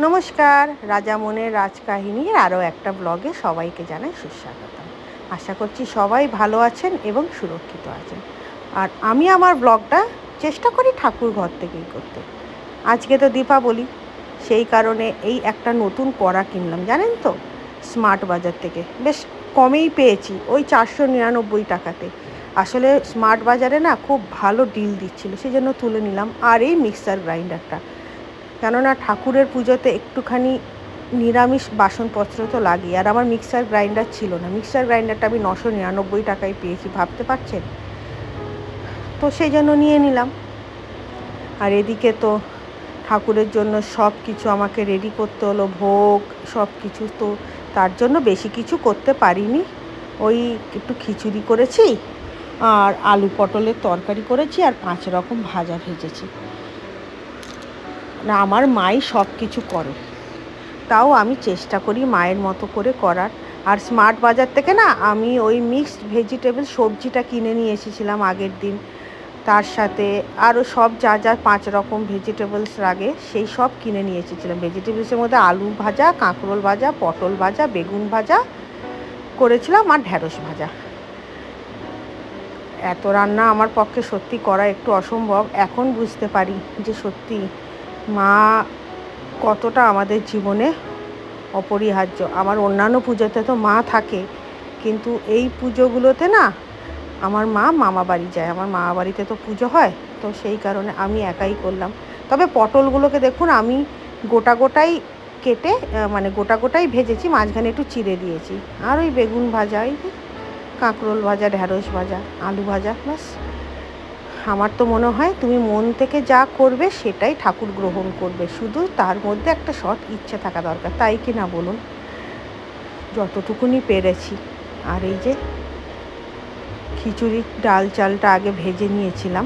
নমস্কার, রাজামনের রাজকাহিনীর আরও একটা ব্লগে সবাইকে জানাই সুস্বাগতম। আশা করছি সবাই ভালো আছেন এবং সুরক্ষিত আছেন। আর আমি আমার ব্লগটা চেষ্টা করি ঠাকুর ঘর থেকেই করতে। আজকে তো দীপাবলি, সেই কারণে এই একটা নতুন কড়া কিনলাম, জানেন তো, স্মার্ট বাজার থেকে। বেশ কমেই পেয়েছি, ওই 499 টাকাতে। আসলে স্মার্ট বাজারে না খুব ভালো ডিল দিচ্ছিল, সেই জন্য তুলে নিলাম। আর এই মিক্সার গ্রাইন্ডারটা, কেননা ঠাকুরের পুজোতে একটুখানি নিরামিষ বাসনপত্র তো লাগে, আর আমার মিক্সার গ্রাইন্ডার ছিল না। মিক্সার গ্রাইন্ডারটা আমি 999 টাকায় পেয়েছি, ভাবতে পারছেন? তো সেই জন্য নিয়ে নিলাম। আর এদিকে তো ঠাকুরের জন্য সব কিছু আমাকে রেডি করতে হলো, ভোগ সব কিছু। তো তার জন্য বেশি কিছু করতে পারিনি, ওই একটু খিচুড়ি করেছি আর আলু পটলের তরকারি করেছি আর 5 রকম ভাজা ভেজেছি। না, আমার মাই সব কিছু করে, তাও আমি চেষ্টা করি মায়ের মতো করে করার। আর স্মার্ট বাজার থেকে না আমি ওই মিক্সড ভেজিটেবল সবজিটা কিনে নিয়ে এসেছিলাম আগের দিন। তার সাথে আরও সব যা যা 5 রকম ভেজিটেবলস লাগে সেই সব কিনে নিয়ে এসেছিলাম। ভেজিটেবলসের মধ্যে আলু ভাজা, কাঁকরোল ভাজা, পটল ভাজা, বেগুন ভাজা করেছিলাম আর ঢ্যাঁড়স ভাজা। এত রান্না আমার পক্ষে সত্যি করা একটু অসম্ভব। এখন বুঝতে পারি যে সত্যি মা কতটা আমাদের জীবনে অপরিহার্য। আমার অন্যান্য পুজোতে তো মা থাকে, কিন্তু এই পুজোগুলোতে না আমার মা মামা বাড়ি যায়, আমার মামা বাড়িতে তো পুজো হয়, তো সেই কারণে আমি একাই করলাম। তবে পটলগুলোকে দেখুন আমি গোটা গোটাই কেটে, মানে গোটা গোটাই ভেজেছি, মাঝখানে একটু চিড়ে দিয়েছি। আর ওই বেগুন ভাজা, এই কাঁকরোল ভাজা, ঢ্যাঁড়স ভাজা, আলু ভাজা, ব্যাস। আমার তো মনে হয় তুমি মন থেকে যা করবে সেটাই ঠাকুর গ্রহণ করবে, শুধু তার মধ্যে একটা সৎ ইচ্ছে থাকা দরকার, তাই কি না বলুন? যতটুকুনি পেরেছি। আর এই যে খিচুড়ির ডাল চালটা আগে ভেজে নিয়েছিলাম।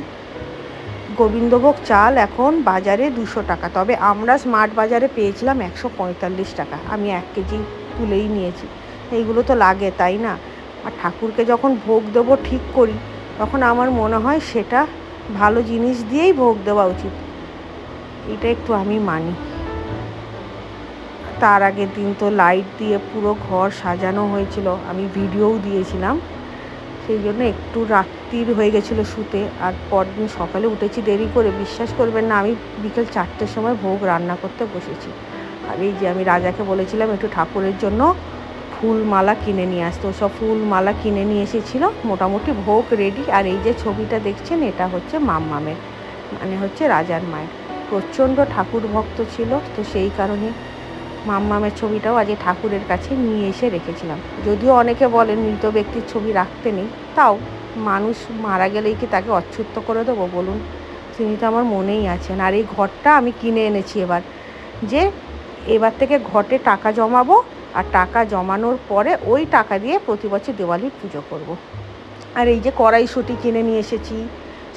গোবিন্দভোগ চাল এখন বাজারে 200 টাকা, তবে আমরা স্মার্ট বাজারে পেয়েছিলাম 145 টাকা। আমি 1 কেজি তুলেই নিয়েছি। এইগুলো তো লাগে, তাই না? আর ঠাকুরকে যখন ভোগ দেবো ঠিক করি, তখন আমার মনে হয় সেটা ভালো জিনিস দিয়েই ভোগ দেওয়া উচিত, এটা একটু আমি মানি। তার আগের দিন তো লাইট দিয়ে পুরো ঘর সাজানো হয়েছিল, আমি ভিডিওও দিয়েছিলাম। সেই জন্য একটু রাত্রির হয়ে গেছিলো শুতে, আর পরদিন সকালে উঠেছি দেরি করে। বিশ্বাস করবেন না, আমি বিকেল 4টের সময় ভোগ রান্না করতে বসেছি। আর এই যে আমি রাজাকে বলেছিলাম একটু ঠাকুরের জন্য ফুলমালা কিনে নিয়ে আসতে, সব ফুলমালা কিনে নিয়ে এসেছিলো। মোটামুটি ভোগ রেডি। আর এই যে ছবিটা দেখছেন, এটা হচ্ছে মাম্মামের, মানে হচ্ছে রাজার মায়ের। প্রচণ্ড ঠাকুর ভক্ত ছিল, তো সেই কারণে মাম্মামের ছবিটাও আজকে ঠাকুরের কাছে নিয়ে এসে রেখেছিলাম। যদিও অনেকে বলেন মৃত ব্যক্তির ছবি রাখতে নেই, তাও মানুষ মারা গেলেই কি তাকে অচ্ছুত্ত করে দেবো বলুন? তিনি তো আমার মনেই আছেন। আর এই ঘরটা আমি কিনে এনেছি এবার, যে এবার থেকে ঘটে টাকা জমাবো, আর টাকা জমানোর পরে ওই টাকা দিয়ে প্রতি বছর দিওয়ালির পুজো করব। আর এই যে কড়াইশুঁটি কিনে নিয়ে এসেছি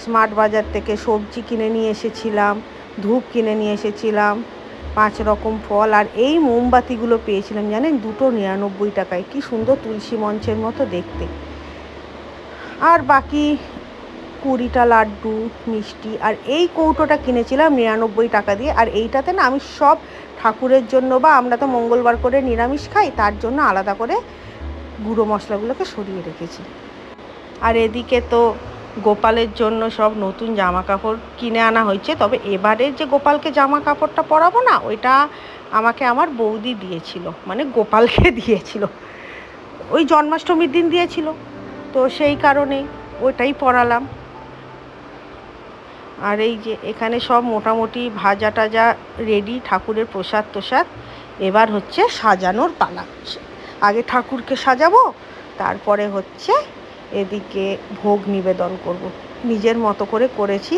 স্মার্ট বাজার থেকে, সবজি কিনে নিয়ে এসেছিলাম, ধূপ কিনে নিয়ে এসেছিলাম, 5 রকম ফল। আর এই মোমবাতিগুলো পেয়েছিলাম জানেন, 299 টাকায়। কি সুন্দর তুলসী মঞ্চের মতো দেখতে। আর বাকি 20টা লাড্ডু, মিষ্টি। আর এই কৌটোটা কিনেছিলাম 99 টাকা দিয়ে। আর এইটাতে না আমি সব ঠাকুরের জন্য, বা আমরা তো মঙ্গলবার করে নিরামিষ খাই, তার জন্য আলাদা করে গুঁড়ো মশলাগুলোকে সরিয়ে রেখেছি। আর এদিকে তো গোপালের জন্য সব নতুন জামা কাপড় কিনে আনা হয়েছে। তবে এবারের যে গোপালকে জামা কাপড়টা পরাবো না, ওইটা আমাকে আমার বৌদি দিয়েছিল, মানে গোপালকে দিয়েছিল, ওই জন্মাষ্টমীর দিন দিয়েছিল, তো সেই কারণে ওইটাই পরালাম। আর এই যে এখানে সব মোটামুটি ভাজা টাজা রেডি, ঠাকুরের প্রসাদ তোসাদ। এবার হচ্ছে সাজানোর পালা। আগে ঠাকুরকে সাজাবো, তারপরে হচ্ছে এদিকে ভোগ নিবেদন করব। নিজের মতো করে করেছি,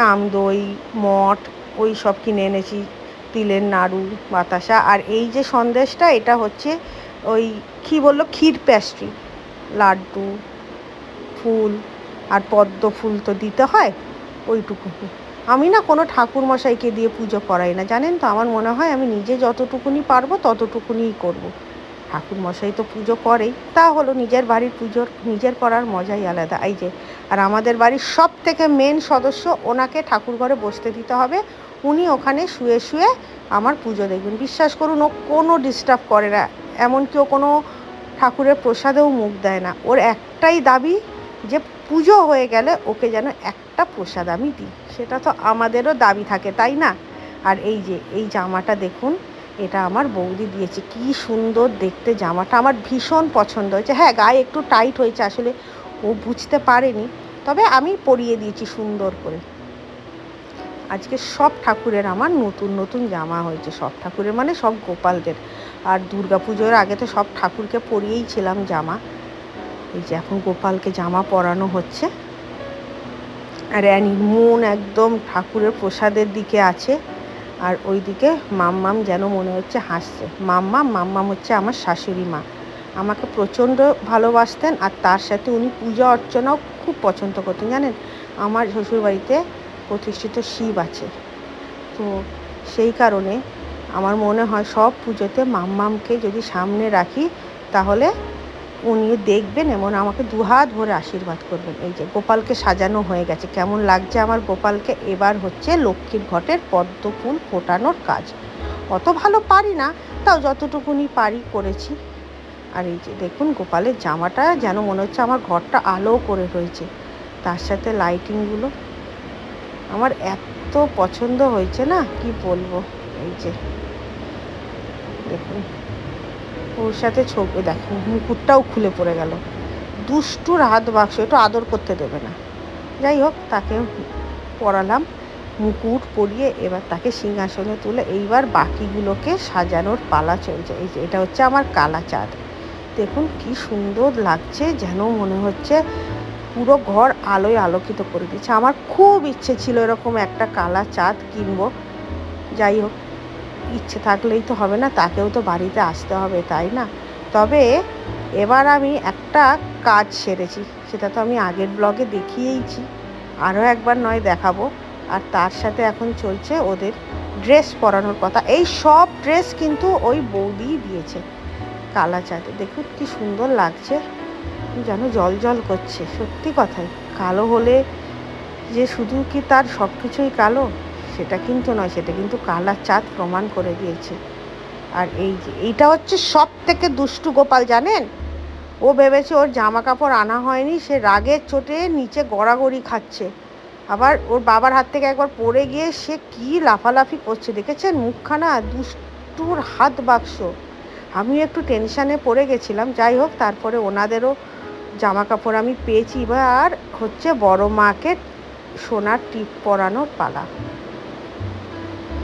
আম দই মঠ ওই সব কিনে এনেছি, তিলের নাড়ু, বাতাসা। আর এই যে সন্দেশটা, এটা হচ্ছে ওই কী বললো, ক্ষীর প্যাস্ট্রি, লাড্ডু, ফুল আর পদ্ম ফুল তো দিতে হয়, ওইটুকু। আমি না কোনো ঠাকুর মশাইকে দিয়ে পুজো করাই না, জানেন তো। আমার মনে হয় আমি নিজে যতটুকুনি পারবো ততটুকুনিই করব। ঠাকুর মশাই তো পুজো করেই, তা হলো নিজের বাড়ির পুজোর নিজের করার মজাই আলাদা। এই যে, আর আমাদের বাড়ির সব থেকে মেন সদস্য, ওনাকে ঠাকুর ঘরে বসতে দিতে হবে, উনি ওখানে শুয়ে শুয়ে আমার পুজো দেখবেন। বিশ্বাস করুন, ও কোনো ডিস্টার্ব করে না, এমনকি ও কোনো ঠাকুরের প্রসাদেও মুখ দেয় না। ওর একটাই দাবি যে পুজো হয়ে গেলে ওকে যেন একটা প্রসাদ আমি দিই। সেটা তো আমাদেরও দাবি থাকে, তাই না? আর এই যে এই জামাটা দেখুন, এটা আমার বৌদি দিয়েছে। কি সুন্দর দেখতে জামাটা, আমার ভীষণ পছন্দ হয়েছে। হ্যাঁ, গায়ে একটু টাইট হয়েছে, আসলে ও বুঝতে পারেনি, তবে আমি পরিয়ে দিয়েছি সুন্দর করে। আজকে সব ঠাকুরের আমার নতুন নতুন জামা হয়েছে, সব ঠাকুরের মানে সব গোপালদের। আর দুর্গাপুজোর আগে তো সব ঠাকুরকে পরিয়েই ছিলাম জামা। এই যে এখন গোপালকে জামা পরানো হচ্ছে। আর রানীর মন একদম ঠাকুরের প্রসাদের দিকে আছে, আর ওইদিকে মাম্মাম যেন মনে হচ্ছে হাসছে। মাম্মাম হচ্ছে আমার শাশুড়ি মা, আমাকে প্রচণ্ড ভালোবাসতেন, আর তার সাথে উনি পূজা অর্চনাও খুব পছন্দ করতেন। জানেন, আমার শ্বশুরবাড়িতে প্রতিষ্ঠিত শিব আছে, তো সেই কারণে আমার মনে হয় সব পুজোতে মাম্মামকে যদি সামনে রাখি তাহলে উনি দেখবেন এবং আমাকে দুহাত ভরে আশীর্বাদ করবেন। এই যে গোপালকে সাজানো হয়ে গেছে, কেমন লাগছে আমার গোপালকে। এবার হচ্ছে লক্ষ্মীর ঘটের পদ্ম ফুল ফোটানোর কাজ। অত ভালো পারি না, তাও যতটুকুনি পারি করেছি। আর এই যে দেখুন গোপালের জামাটা যেন মনে হচ্ছে আমার ঘরটা আলো করে রয়েছে, তার সাথে লাইটিংগুলো আমার এত পছন্দ হয়েছে না, কি বলবো। এই যে দেখুন ওর সাথে ছবি, দেখুন মুকুটটাও খুলে পড়ে গেল। দুষ্টুর হাত বাক্স, একটু আদর করতে দেবে না। যাই হোক, তাকে পরালাম, মুকুট পরিয়ে এবার তাকে সিংহাসনে তুলে এইবার বাকিগুলোকে সাজানোর পালা চলছে। এই যে এটা হচ্ছে আমার কালা চাঁদ, দেখুন কি সুন্দর লাগছে, যেন মনে হচ্ছে পুরো ঘর আলোয় আলোকিত করে দিচ্ছে। আমার খুব ইচ্ছে ছিল এরকম একটা কালা চাঁদ কিনবো। যাই হোক, ইচ্ছে থাকলেই তো হবে না, তাকেও তো বাড়িতে আসতে হবে, তাই না? তবে এবার আমি একটা কাজ সেরেছি, সেটা তো আমি আগের ব্লগে দেখিয়েইছি, আরও একবার নয় দেখাবো। আর তার সাথে এখন চলছে ওদের ড্রেস পরানোর কথা। এই সব ড্রেস কিন্তু ওই বৌদিই দিয়েছে কালা চাঁদে। দেখুন কি সুন্দর লাগছে, যেন জল জল করছে। সত্যি কথাই, কালো হলে যে শুধু কি তার সব কিছুই কালো, সেটা কিন্তু নয়, সেটা কিন্তু কালা চাঁদ প্রমাণ করে দিয়েছে। আর এই যে এইটা হচ্ছে সব থেকে দুষ্টু গোপাল, জানেন? ও ভেবেছে ওর জামা কাপড় আনা হয়নি, সে রাগের চোটে নিচে গড়াগড়ি খাচ্ছে। আবার ওর বাবার হাত থেকে একবার পড়ে গিয়ে সে কি লাফালাফি করছে, দেখেছেন মুখখানা, দুষ্টুর হাত বাক্স। আমি একটু টেনশানে পড়ে গেছিলাম। যাই হোক, তারপরে ওনাদেরও জামা কাপড় আমি পেয়েছি। এবার হচ্ছে বড় মাকে সোনার টিপ পরানোর পালা।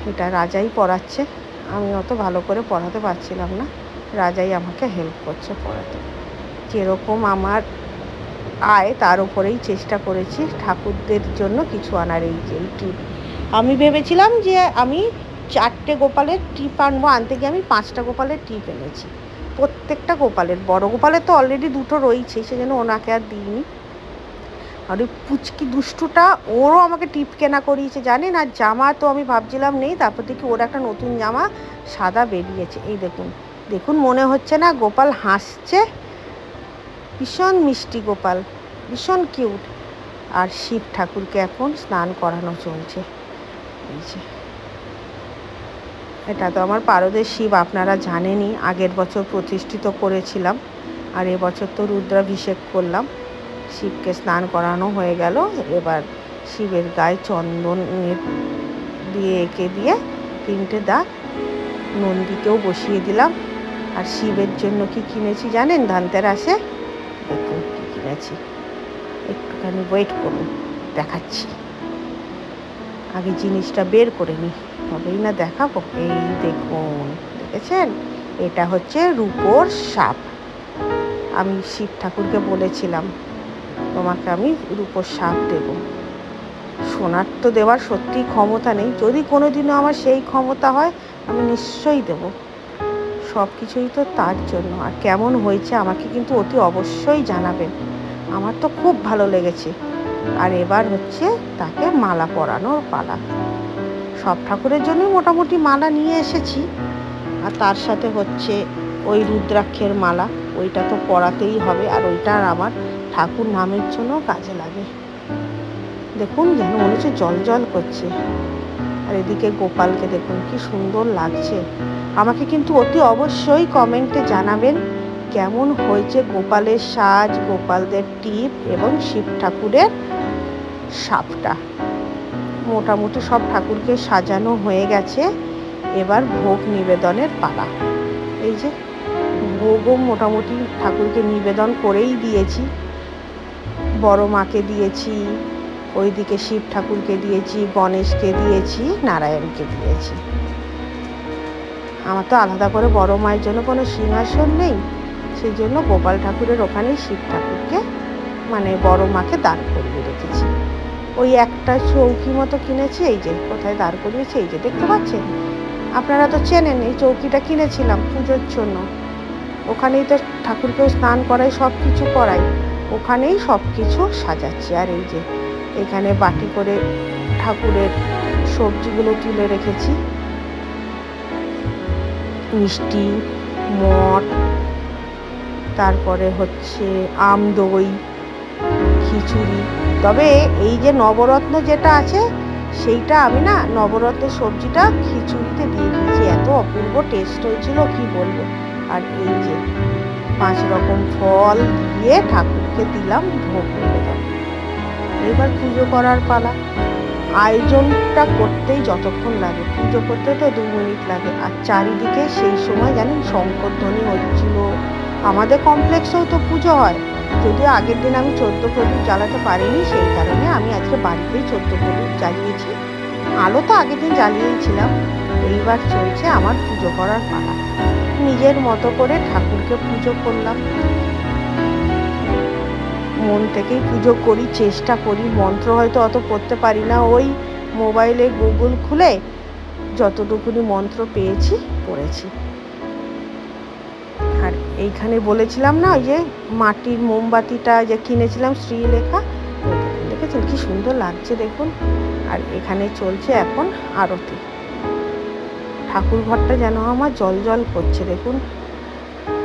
এটা রাজাই পরাচ্ছে, আমি অত ভালো করে পড়াতে পারছিলাম না, রাজাই আমাকে হেল্প করছে পড়াতে। যেরকম আমার আয় তার উপরেই চেষ্টা করেছি ঠাকুরদের জন্য কিছু আনার। এই যে এই টিপ, আমি ভেবেছিলাম যে আমি 4টে গোপালের টিপ আনবো, আনতে গিয়ে আমি 5টা গোপালের টিপ এনেছি। প্রত্যেকটা গোপালের, বড় গোপালের তো অলরেডি 2টো রয়েছে, সেজন্য ওনাকে আর দিইনি। আর ওই পুচকি দুষ্টুটা, ওরও আমাকে টিপ কেনা করিয়েছে, জানেন। আর জামা তো আমি ভাবছিলাম নেই, তারপর দেখি ওর একটা নতুন জামা সাদা বেরিয়েছে। এই দেখুন, দেখুন মনে হচ্ছে না গোপাল হাসছে, ভীষণ মিষ্টি গোপাল, ভীষণ কিউট। আর শিব ঠাকুরকে এখন স্নান করানো চলছে। এই যে এটা তো আমার পারদের শিব, আপনারা জানেনই, আগের বছর প্রতিষ্ঠিত করেছিলাম, আর এবছর তো রুদ্রাভিষেক করলাম। শিবকে স্নান করানো হয়ে গেল, এবার শিবের গায়ে চন্দনের দিয়ে এঁকে দিয়ে 3টে দাগ, নন্দীকেও বসিয়ে দিলাম। আর শিবের জন্য কি কিনেছি জানেন ধানতেরাসে? দেখুন কি কিনেছি, একটুখানি ওয়েট করুন, দেখাচ্ছি। আগে জিনিসটা বের করে নিই, তবেই না দেখাবো। এই দেখুন, দেখেছেন? এটা হচ্ছে রূপোর সাপ। আমি শিব ঠাকুরকে বলেছিলাম তোমাকে আমি রূপোর সাপ দেব। সোনার তো দেওয়ার সত্যিই ক্ষমতা নেই, যদি কোনোদিনও আমার সেই ক্ষমতা হয় আমি নিশ্চয়ই দেব। সব কিছুই তো তার জন্য। আর কেমন হয়েছে আমাকে কিন্তু অতি অবশ্যই জানাবেন, আমার তো খুব ভালো লেগেছে। আর এবার হচ্ছে তাকে মালা পরানোর পালা। সব ঠাকুরের জন্যই মোটামুটি মালা নিয়ে এসেছি, আর তার সাথে হচ্ছে ওই রুদ্রাক্ষের মালা, ওইটা তো পরাতেই হবে। আর ওইটা আমার ঠাকুর নামের জন্য কাজে লাগে। দেখুন যেন মনে হচ্ছে জল জল করছে। আর এদিকে গোপালকে দেখুন কি সুন্দর লাগছে। আমাকে কিন্তু অতি অবশ্যই কমেন্টে জানাবেন কেমন হয়েছে গোপালের সাজ, গোপালদের টিপ এবং শিব ঠাকুরের সাপটা। মোটামুটি সব ঠাকুরকে সাজানো হয়ে গেছে, এবার ভোগ নিবেদনের পালা। এই যে ভোগও মোটামুটি ঠাকুরকে নিবেদন করেই দিয়েছি। বড় মাকে দিয়েছি, ওইদিকে শিব ঠাকুরকে দিয়েছি, গণেশকে দিয়েছি, নারায়ণকে দিয়েছি। আমার তো আলাদা করে বড় মায়ের জন্য কোনো সিংহাসন নেই, সেই জন্য গোপাল ঠাকুরের ওখানেই শিব ঠাকুরকে মানে বড় মাকে দাঁড় করিয়ে রেখেছি। ওই একটা চৌকি মতো কিনেছি, এই যে কোথায় দাঁড় করিয়েছি, এই যে দেখতে পাচ্ছেন। আপনারা তো চেনেন, এই চৌকিটা কিনেছিলাম পুজোর জন্য। ওখানেই তো ঠাকুরকেও স্নান করাই, সব কিছু করাই, ওখানেই সব কিছু সাজাচ্ছি। আর এই যে এখানে বাটি করে ঠাকুরের সবজিগুলো তুলে রেখেছি, মিষ্টি, মঠ, তারপরে হচ্ছে আম দই, খিচুড়ি। তবে এই যে নবরত্ন যেটা আছে সেইটা আমি না নবরত্নের সবজিটা খিচুড়িতে দিয়ে দিয়েছি, এত অপূর্ব টেস্ট হয়েছিল কি বলবো। আর এই যে 5 রকম ফল দিয়ে ঠাকুরকে দিলাম ভোগ নিবেদন। এবার পুজো করার পালা। আয়োজনটা করতেই যতক্ষণ লাগে, পুজো করতে তো 2 মিনিট লাগে। আর চারিদিকে সেই সময় জানেন শঙ্করধ্বনি হচ্ছিল। আমাদের কমপ্লেক্সেও তো পুজো হয়, যদিও আগের দিন আমি 14 প্রদীপ জ্বালাতে পারিনি, সেই কারণে আমি আজকে বাড়িতেই 14 প্রদীপ জ্বালিয়েছি। আলো তো আগের দিন জ্বালিয়েছিলাম। এইবার চলছে আমার পুজো করার পালা। নিজের মতো করে ঠাকুরকে পুজো করলাম, মন থেকেই পুজো করি, চেষ্টা করি। মন্ত্র হয়তো অত পড়তে পারি না, ওই মোবাইলে গুগল খুলে যতটুকুনি মন্ত্র পেয়েছি পড়েছি। আর এইখানে বলেছিলাম না, ওই যে মাটির মোমবাতিটা যে কিনেছিলাম শ্রীলেখা, দেখেছেন কি সুন্দর লাগছে দেখুন। আর এখানে চলছে এখন আরতি। ঠাকুর ঘরটা যেন আমার জল জল করছে দেখুন।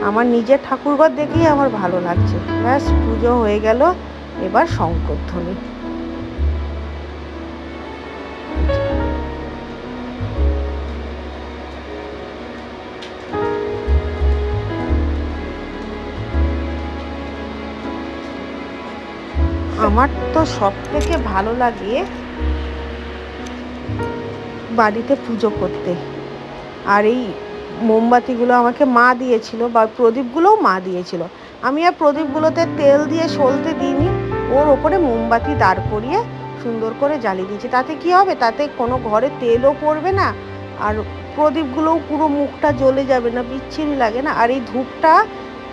আমার নিজের ঠাকুরঘর দেখেই আমার ভালো লাগছে। ব্যাস পুজো হয়ে গেল, এবার শঙ্করধ্বনি। আমার তো সব থেকে ভালো লাগে বাড়িতে পুজো করতে। আর এই মোমবাতিগুলো আমাকে মা দিয়েছিল, বা প্রদীপগুলোও মা দিয়েছিল। আমি আর প্রদীপগুলোতে তেল দিয়ে সলতে দিইনি, ওর ওপরে মোমবাতি দাঁড় করিয়ে সুন্দর করে জ্বালিয়ে দিয়েছি। তাতে কি হবে, তাতে কোনো ঘরে তেলও পড়বে না, আর প্রদীপগুলোও পুরো মুখটা জ্বলে যাবে না, বিচ্ছিরি লাগে না। আর এই ধূপটা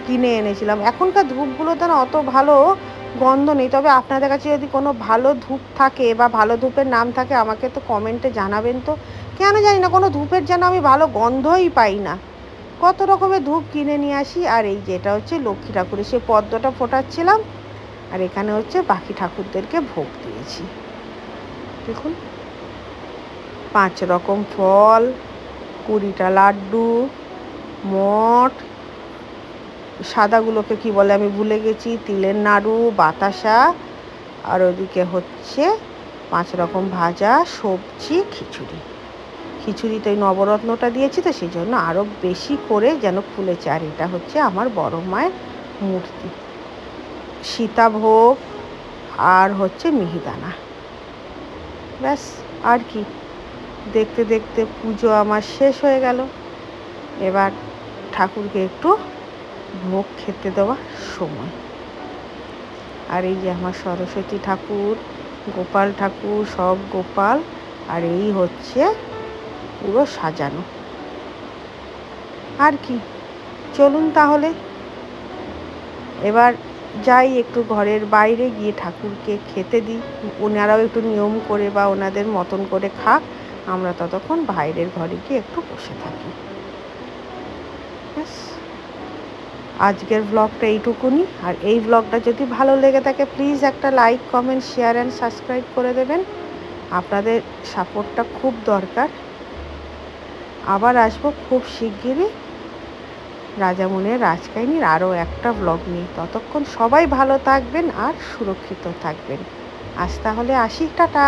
কিনে এনেছিলাম। এখনকার ধূপগুলোতে না অত ভালো গন্ধ নেই, তবে আপনাদের কাছে যদি কোনো ভালো ধূপ থাকে বা ভালো ধূপের নাম থাকে আমাকে তো কমেন্টে জানাবেন। তো কেন জানি না কোনো ধূপের যেন আমি ভালো গন্ধই পাই না। কত রকমের ধূপ কিনে নিয়ে আসি। আর এই যেটা হচ্ছে লক্ষ্মী ঠাকুরের সে পদ্মটা ফোটাচ্ছিলাম, আর এখানে হচ্ছে বাকি ঠাকুরদেরকে ভোগ দিয়েছি। দেখুন 5 রকম ফল, 20টা লাড্ডু, মঠ, সাদাগুলোকে কি বলে আমি ভুলে গেছি, তিলের নাড়ু, বাতাসা, আর ওদিকে হচ্ছে 5 রকম ভাজা, সবজি, খিচুড়ি। খিচুড়িতে ওই নবরত্নটা দিয়েছি তো সেই জন্য আরও বেশি করে যেন ফুলেছে। আর এটা হচ্ছে আমার বড় মায়ের মূর্তি, সীতাভোগ আর হচ্ছে মিহিদানা। ব্যাস, আর কি, দেখতে দেখতে পুজো আমার শেষ হয়ে গেল। এবার ঠাকুরকে একটু ভোগ খেতে দেওয়ার সময়। আর এই যে আমার সরস্বতী ঠাকুর, গোপাল ঠাকুর, সব গোপাল। আর এই হচ্ছে পুরো সাজানো। আর কি, চলুন তাহলে এবার যাই, একটু ঘরের বাইরে গিয়ে ঠাকুরকে খেতে দিই। ওনারাও একটু নিয়ম করে বা ওনাদের মতন করে খাক, আমরা ততক্ষণ বাইরের ঘরে গিয়ে একটু বসে থাকি। ব্যাস, আজকের ব্লগটা এইটুকুনি। আর এই ব্লগটা যদি ভালো লেগে থাকে প্লিজ একটা like, comment, share and subscribe করে দেবেন। আপনাদের সাপোর্টটা খুব দরকার। আবার আসবো খুব শিগগিরই রাজামনের রাজকাহিনীর আরও একটা ব্লগ নিয়ে। ততক্ষণ সবাই ভালো থাকবেন আর সুরক্ষিত থাকবেন। আজ তাহলে আসি, টাটা।